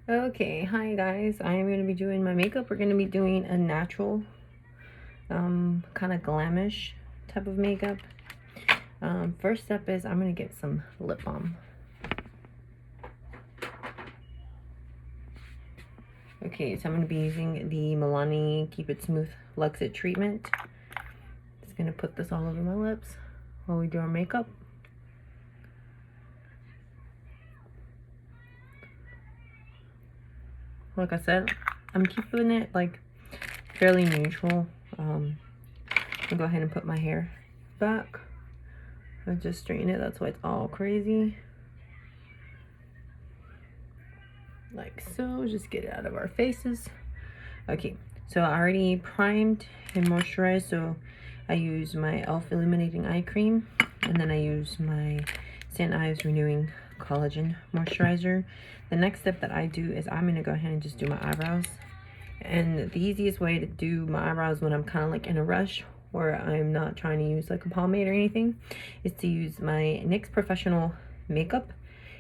Okay, hi guys. I am going to be doing my makeup. We're going to be doing a natural, kind of glamish type of makeup. First step is I'm going to get some lip balm. Okay, so I'm going to be using the Milani Keep It Smooth Luxe It treatment. Just going to put this all over my lips while we do our makeup. Like I said, I'm keeping it like fairly neutral. I'll go ahead and put my hair back. I just straighten it, that's why it's all crazy. Like so, just get it out of our faces. Okay, so I already primed and moisturized, so I use my e.l.f. Illuminating Eye Cream, and then I use my St. Ives Renewing Collagen Moisturizer. The next step that I do is I'm gonna go ahead and just do my eyebrows. And the easiest way to do my eyebrows when I'm kind of like in a rush or I'm not trying to use like a pomade or anything is to use my NYX Professional Makeup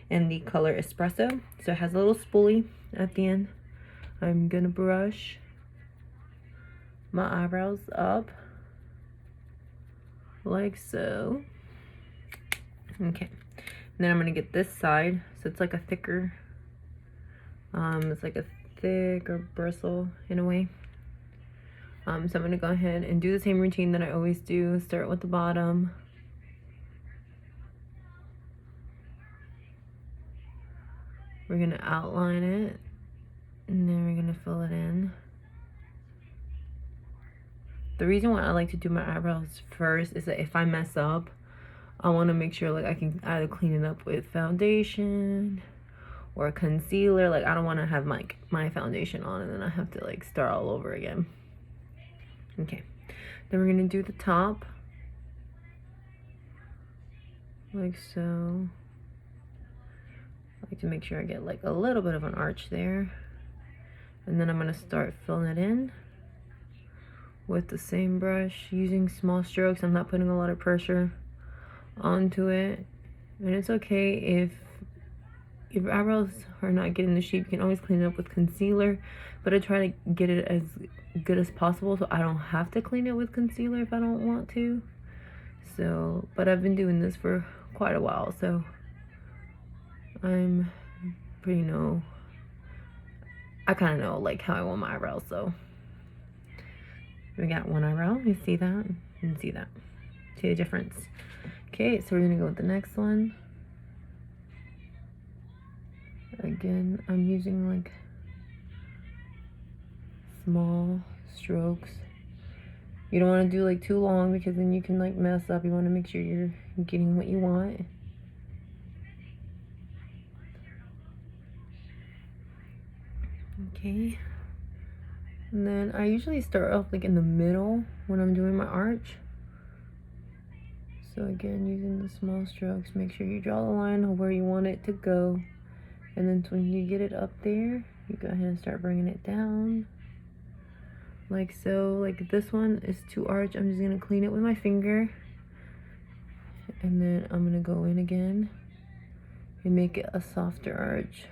in the color Espresso. So it has a little spoolie at the end. I'm gonna brush my eyebrows up like so. Okay, and then I'm gonna get this side, so it's like a thicker, it's like a thicker bristle in a way. So I'm gonna go ahead and do the same routine that I always do. Start with the bottom. We're gonna outline it, and then we're gonna fill it in. The reason why I like to do my eyebrows first is that if I mess up, I want to make sure like I can either clean it up with foundation or concealer. Like I don't want to have my foundation on and then I have to like start all over again. Okay, then we're gonna do the top like so. I like to make sure I get like a little bit of an arch there, and then I'm gonna start filling it in with the same brush, using small strokes. I'm not putting a lot of pressure onto it, and it's okay if your eyebrows are not getting the shape. You can always clean it up with concealer, but I try to get it as good as possible so I don't have to clean it with concealer if I don't want to. So, but I've been doing this for quite a while, so I'm pretty I kind of know like how I want my eyebrows. So we got one eyebrow. You see that? And see that? See the difference? Okay, so we're gonna go with the next one. Again, I'm using like small strokes. You don't want to do like too long because then you can like mess up. You want to make sure you're getting what you want. Okay. And then I usually start off like in the middle when I'm doing my arch. So again, using the small strokes, make sure you draw the line of where you want it to go. And then when you get it up there, you go ahead and start bringing it down. Like so. Like this one is too arch. I'm just gonna clean it with my finger. And then I'm gonna go in again and make it a softer arch.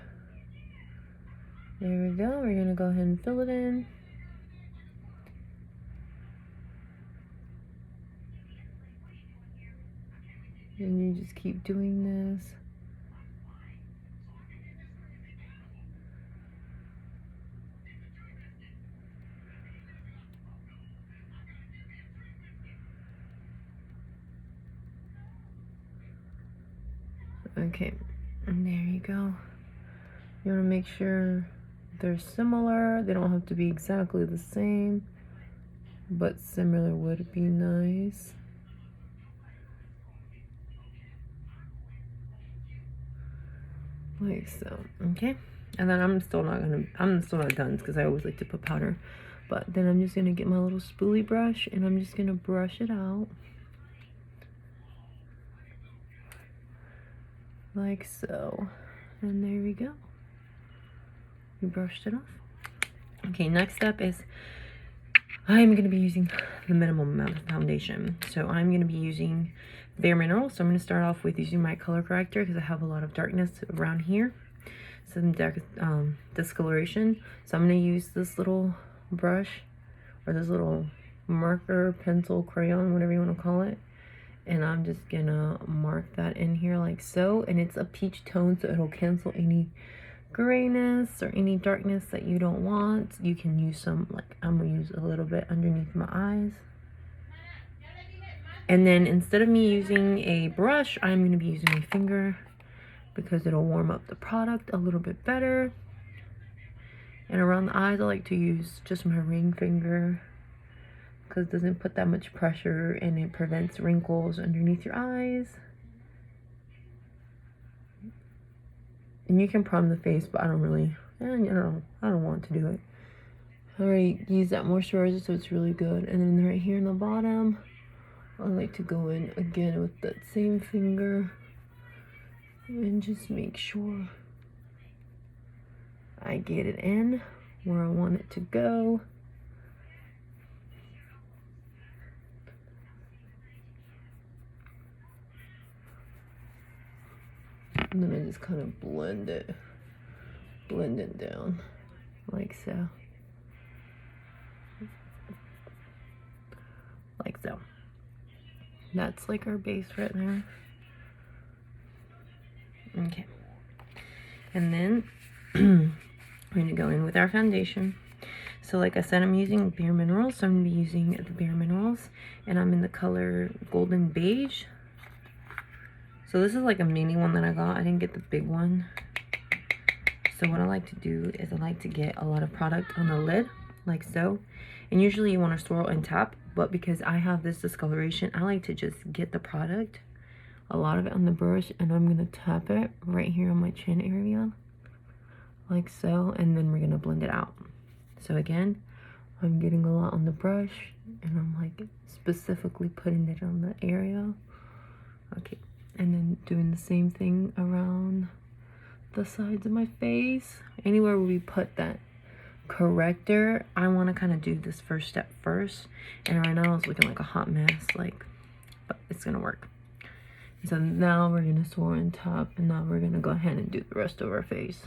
There we go. We're gonna go ahead and fill it in. And you just keep doing this. Okay, and there you go. You want to make sure they're similar. They don't have to be exactly the same, but similar would be nice. Like so. Okay, and then I'm still not done because I always like to put powder, but then I'm just gonna get my little spoolie brush and I'm just gonna brush it out like so. And there we go. We brushed it off. Okay, next step is I'm going to be using the minimum amount of foundation. So I'm going to be using BareMinerals. So I'm going to start off with using my color corrector because I have a lot of darkness around here. some discoloration. So I'm going to use this little brush, or this little marker, pencil, crayon, whatever you want to call it. And I'm just going to mark that in here like so. And it's a peach tone, so it'll cancel any grayness or any darkness that you don't want. You can use some, like I'm going to use a little bit underneath my eyes. And then instead of me using a brush, I'm going to be using my finger, because it'll warm up the product a little bit better. And around the eyes, I like to use just my ring finger, because it doesn't put that much pressure and it prevents wrinkles underneath your eyes. And you can prime the face, but I don't really, I don't want to do it. I already use that moisturizer, so it's really good. And then right here in the bottom, I like to go in again with that same finger and just make sure I get it in where I want it to go. And then I just kind of blend it down like so. Like so. That's like our base right there. Okay. And then we're going to go in with our foundation. So like I said, I'm using BareMinerals. So I'm going to be using the BareMinerals. And I'm in the color Golden Beige. So this is like a mini one that I got. I didn't get the big one. So what I like to do is I like to get a lot of product on the lid, like so. And usually you want to swirl and tap. But because I have this discoloration, I like to just get the product, a lot of it on the brush, and I'm going to tap it right here on my chin area, like so, and then we're going to blend it out. So again, I'm getting a lot on the brush, and I'm like specifically putting it on the area. Okay, and then doing the same thing around the sides of my face. Anywhere where we put that corrector, I want to kind of do this first step first. And right now it's looking like a hot mess, like, but it's going to work. So now we're going to swirl and tap, and now we're going to go ahead and do the rest of our face.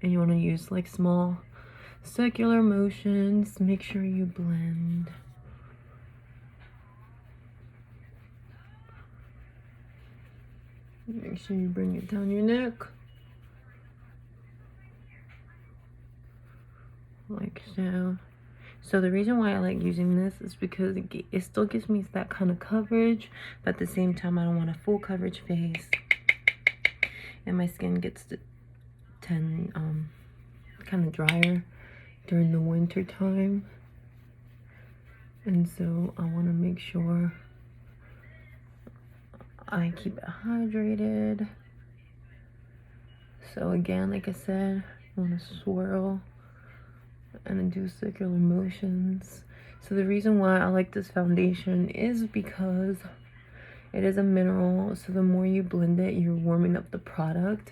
And you want to use like small circular motions. Make sure you blend. Make sure you bring it down your neck. Like so. So the reason why I like using this is because it still gives me that kind of coverage, but at the same time I don't want a full coverage face, and my skin gets to kind of drier during the winter time, and so I want to make sure I keep it hydrated. So again, like I said, I want to swirl and then do circular motions. So the reason why I like this foundation is because it is a mineral, so the more you blend it, you're warming up the product,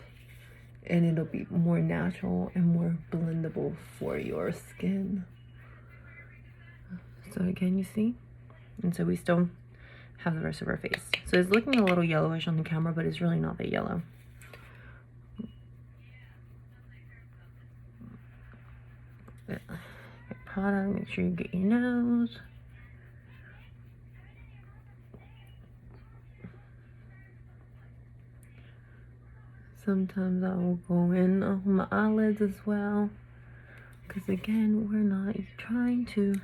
and it'll be more natural and more blendable for your skin. So again, you see? And so we still have the rest of our face. So it's looking a little yellowish on the camera, but it's really not that yellow. Product, make sure you get your nose. Sometimes I will go in on my eyelids as well, because again, we're not trying to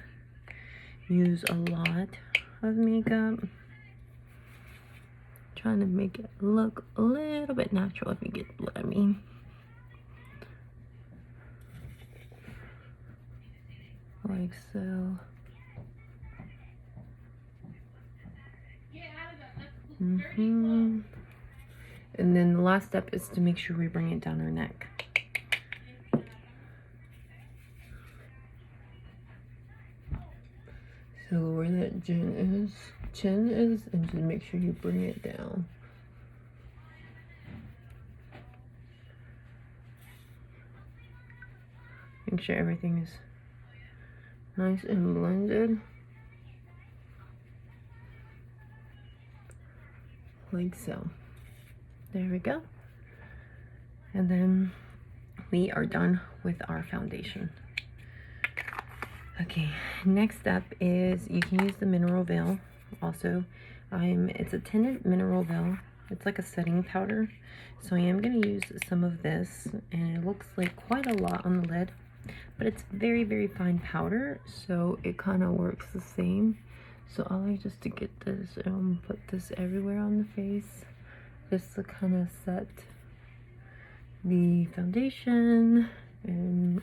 use a lot of makeup. Trying to make it look a little bit natural, if you get what I mean. Like so. And then the last step is to make sure we bring it down our neck. So where that chin is, and just make sure you bring it down. Make sure everything is nice and blended. Like so. There we go. And then we are done with our foundation. Okay, next up is you can use the mineral veil. Also, it's a tinted mineral veil. It's like a setting powder. So I am going to use some of this, and it looks like quite a lot on the lid, but it's very, very fine powder, so it kind of works the same. So I like just to get this and put this everywhere on the face, just to kind of set the foundation. And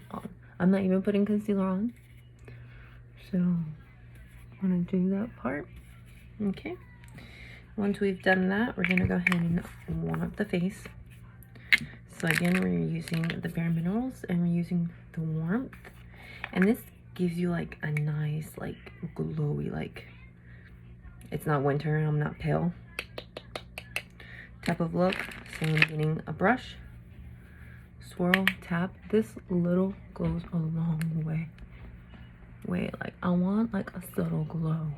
I'm not even putting concealer on, so I'm gonna do that part. Okay, once we've done that, we're gonna go ahead and warm up the face. So again, we're using the BareMinerals, and we're using the warmth, and this gives you like a nice, like glowy, like it's not winter and I'm not pale type of look. So I'm getting a brush, swirl, tap. This little goes a long way. Like I want like a subtle glow,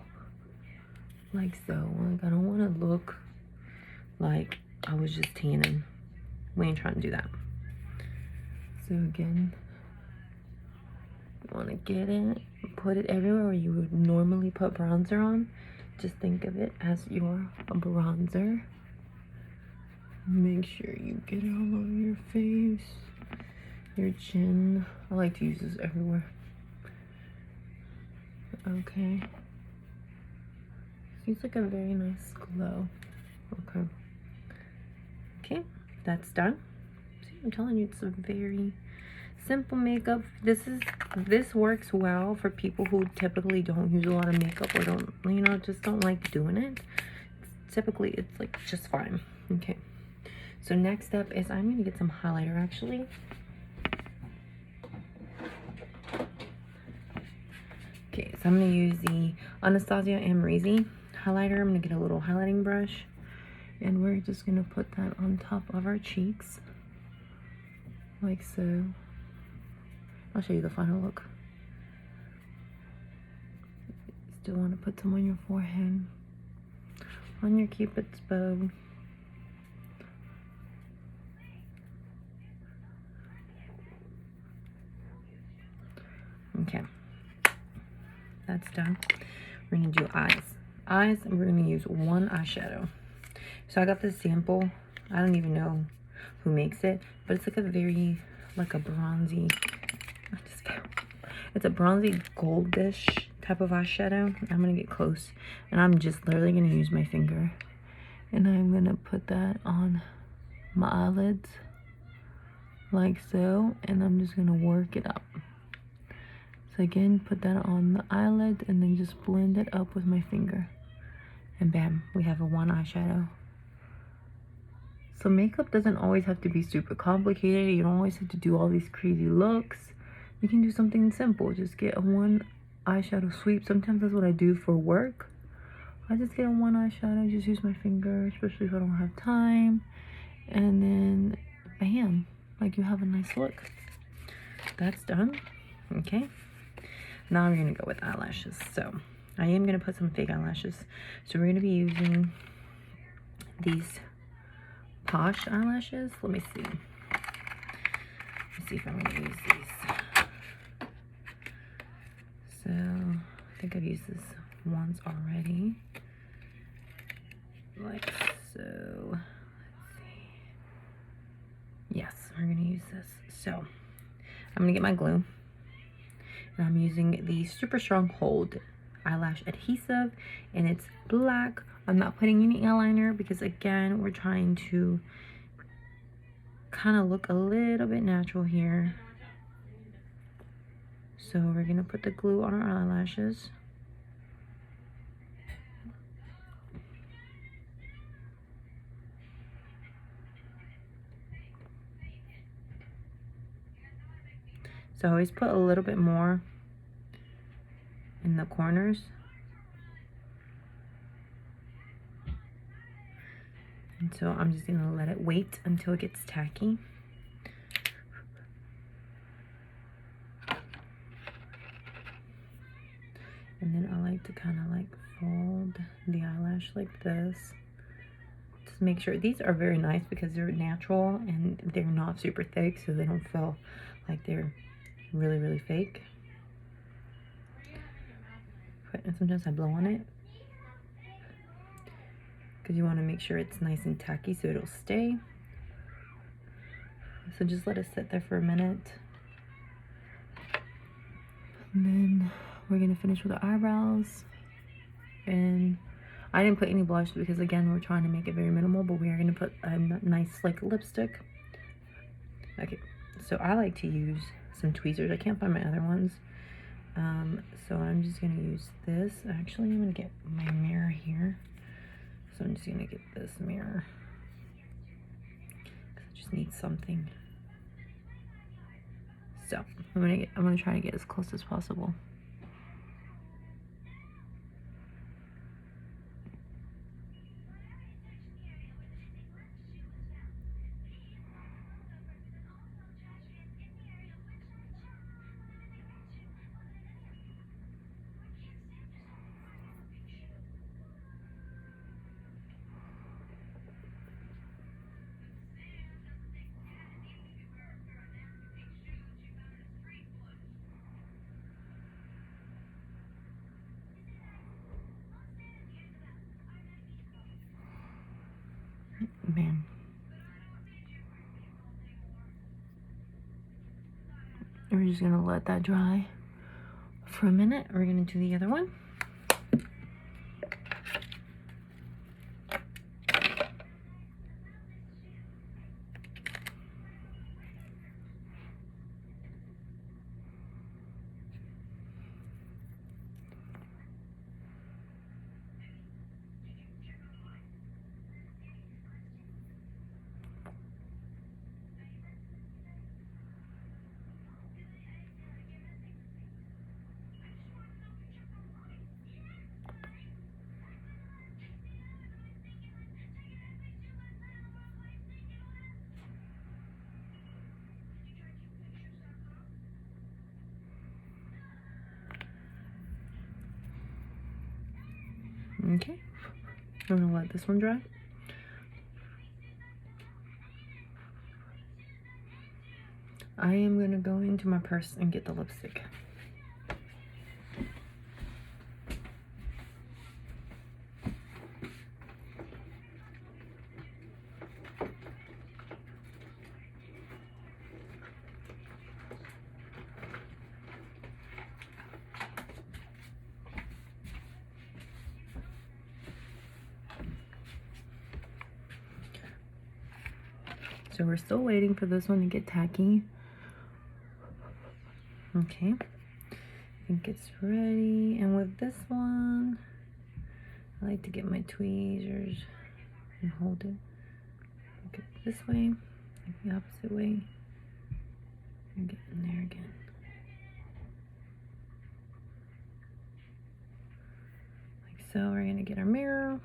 like so. Like I don't want to look like I was just tanning. We ain't trying to do that. So again, you want to get it, put it everywhere where you would normally put bronzer on. Just think of it as your bronzer. Make sure you get it all over your face, your chin. I like to use this everywhere. Okay. Seems like a very nice glow. Okay. Okay, that's done. See, I'm telling you, it's a very simple makeup. This works well for people who typically don't use a lot of makeup, or don't, you know, just don't like doing it. Typically, it's like just fine. Okay. So next up is I'm gonna get some highlighter actually. Okay, so I'm gonna use the Anastasia Amrezy highlighter. I'm gonna get a little highlighting brush, and we're just gonna put that on top of our cheeks, like so. I'll show you the final look. Still want to put some on your forehead, on your cupid's bow. Okay, that's done. We're gonna do eyes. Eyes, and we're gonna use one eyeshadow. So I got this sample. I don't even know who makes it, but it's like a very, like a bronzy, it's a bronzy goldish type of eyeshadow. I'm gonna get close, and I'm just literally gonna use my finger, and I'm gonna put that on my eyelids, like so, and I'm just gonna work it up. So again, put that on the eyelid, and then just blend it up with my finger, and bam, we have a one eyeshadow. So makeup doesn't always have to be super complicated. You don't always have to do all these crazy looks. You can do something simple. Just get a one eyeshadow sweep. Sometimes that's what I do for work. I just get a one eyeshadow, just use my finger, especially if I don't have time. And then bam, like you have a nice look. That's done. Okay. Now we're gonna go with eyelashes. So I am gonna put some fake eyelashes. So we're gonna be using these Posh eyelashes. Let me see. Let's see if I'm gonna use these. So I think I've used this once already. Like so. Let's see. Yes, we're gonna use this. So I'm gonna get my glue, and I'm using the Super Strong Hold eyelash adhesive, and it's black. I'm not putting any eyeliner because again, we're trying to kind of look a little bit natural here. So we're gonna put the glue on our eyelashes. So I always put a little bit more in the corners. And so I'm just gonna let it wait until it gets tacky. And then I like to kind of like fold the eyelash like this. Just make sure these are very nice because they're natural and they're not super thick, so they don't feel like they're really fake. And sometimes I blow on it because you want to make sure it's nice and tacky so it'll stay. So just let it sit there for a minute. And then we're gonna finish with the eyebrows. And I didn't put any blush because again, we're trying to make it very minimal, but we are gonna put a nice like lipstick. Okay, so I like to use some tweezers. I can't find my other ones. So I'm just gonna use this. Actually, I'm gonna get my mirror here. So I'm just gonna get this mirror. I just need something. So I'm gonna try to get as close as possible. Man. We're just gonna let that dry for a minute. We're gonna do the other one. Okay, I'm gonna let this one dry. I am gonna go into my purse and get the lipstick. So we're still waiting for this one to get tacky. Okay, I think it's ready. And with this one, I like to get my tweezers and hold it. Get it this way, like the opposite way, and get in there again. Like so, we're gonna get our mirror.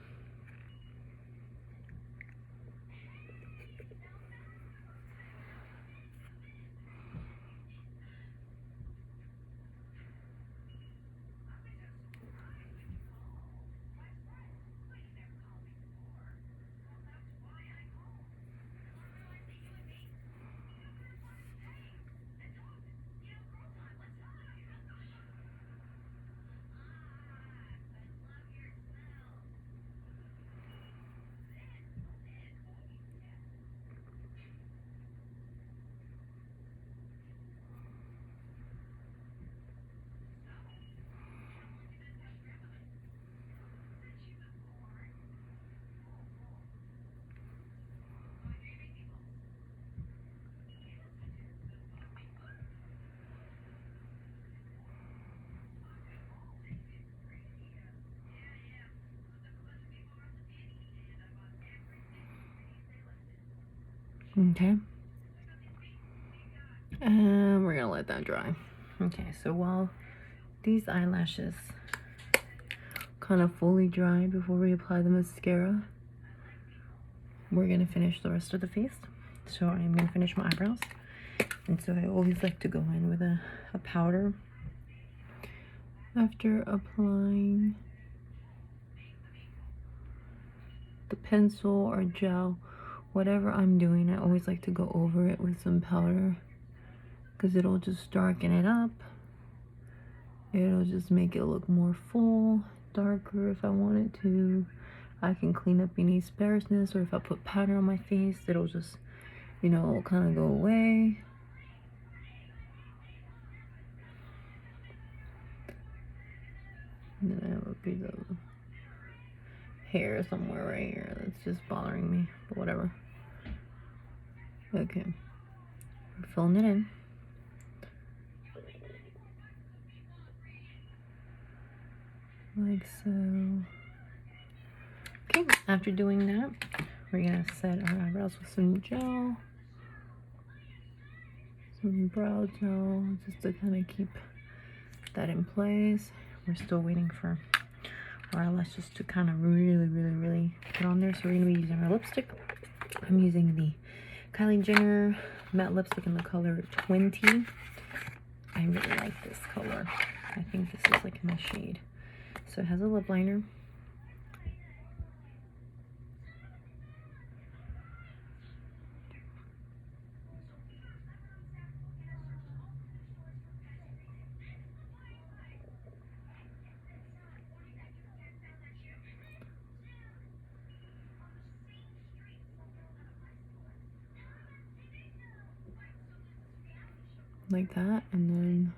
Okay, and we're gonna let that dry. Okay, so while these eyelashes kind of fully dry before we apply the mascara, we're gonna finish the rest of the face. So I'm gonna finish my eyebrows, and so I always like to go in with a powder after applying the pencil or gel, whatever I'm doing, I always like to go over it with some powder because it'll just darken it up. It'll just make it look more full, darker if I want it to. I can clean up any sparseness, or if I put powder on my face, it'll just, you know, kind of go away. And then I have a piece of hair somewhere right here that's just bothering me, but whatever. Okay, we're filling it in. Like so. Okay, after doing that, we're gonna set our eyebrows with some gel. Some brow gel, just to kind of keep that in place. We're still waiting for our eyelashes to kind of really get on there. So we're gonna be using our lipstick. I'm using the Kylie Jenner matte lipstick in the color 20. I really like this color. I think this is like my shade. So it has a lip liner. Like that, and then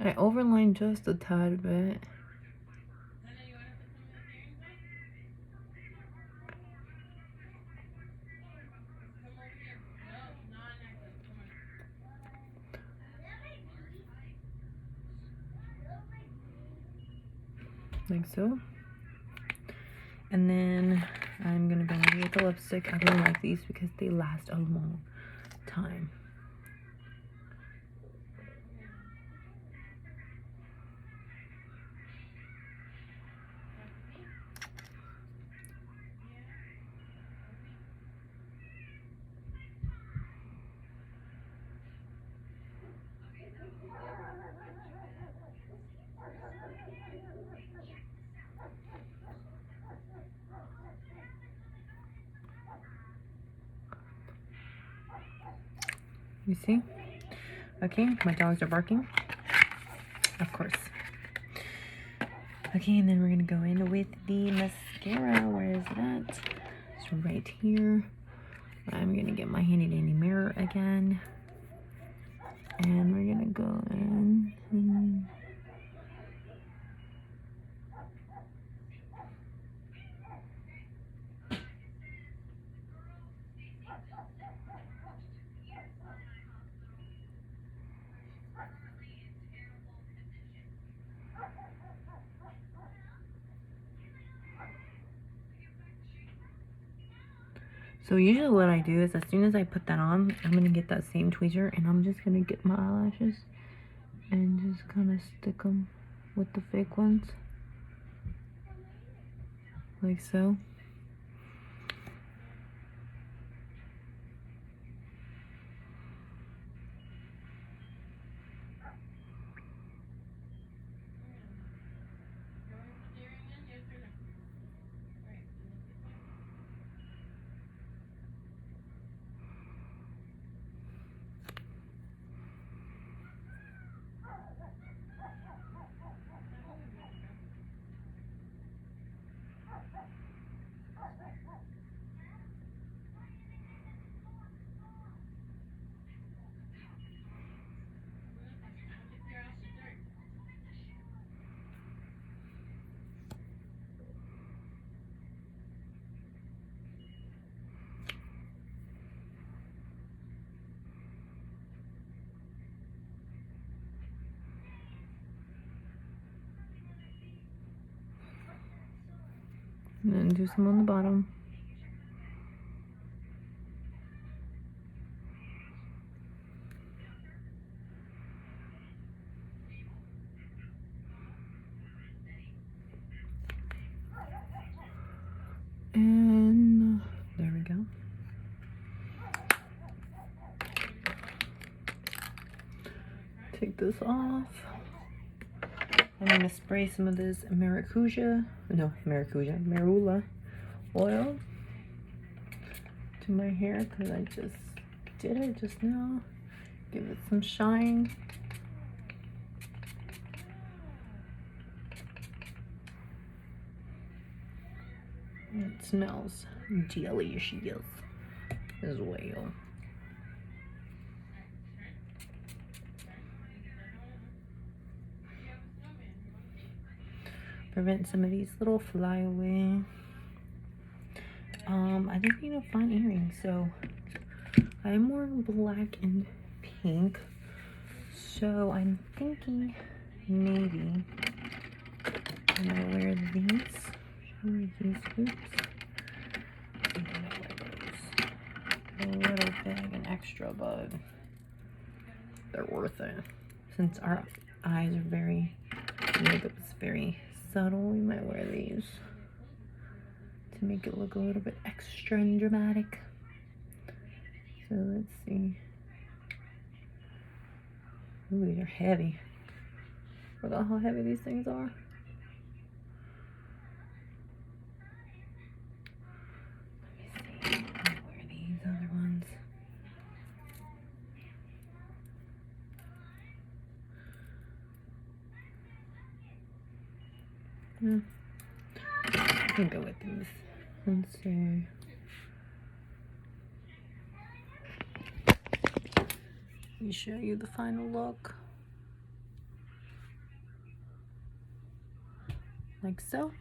I overline just a tad bit. Like so. And then I'm gonna go in with the lipstick. I really like these because they last a long time. You see? Okay, my dogs are barking. Of course. Okay, and then we're gonna go in with the mascara. Where is that? It's right here. I'm gonna get my handy dandy mirror again. And we're gonna go in and so usually what I do is as soon as I put that on, I'm gonna get that same tweezer and I'm just gonna get my eyelashes and just kind of stick them with the fake ones. Like so. And then do some on the bottom. And take this off. I'm gonna spray some of this marula oil to my hair because I just did it just now. Give it some shine. It smells delicious as well. Prevent some of these little flyaway. I just need a fun earring, so I'm wearing black and pink. So I'm thinking maybe I'm gonna wear these. Oops. I'm gonna wear those. A little big and extra, but they're worth it. Since our eyes are very, makeup's very subtle, we might wear these to make it look a little bit extra and dramatic. So let's see. Ooh, these are heavy. Look at how heavy these things are. Let me see. I'll wear these other ones. I can go with these. Let's see. Let me show you the final look. Like so.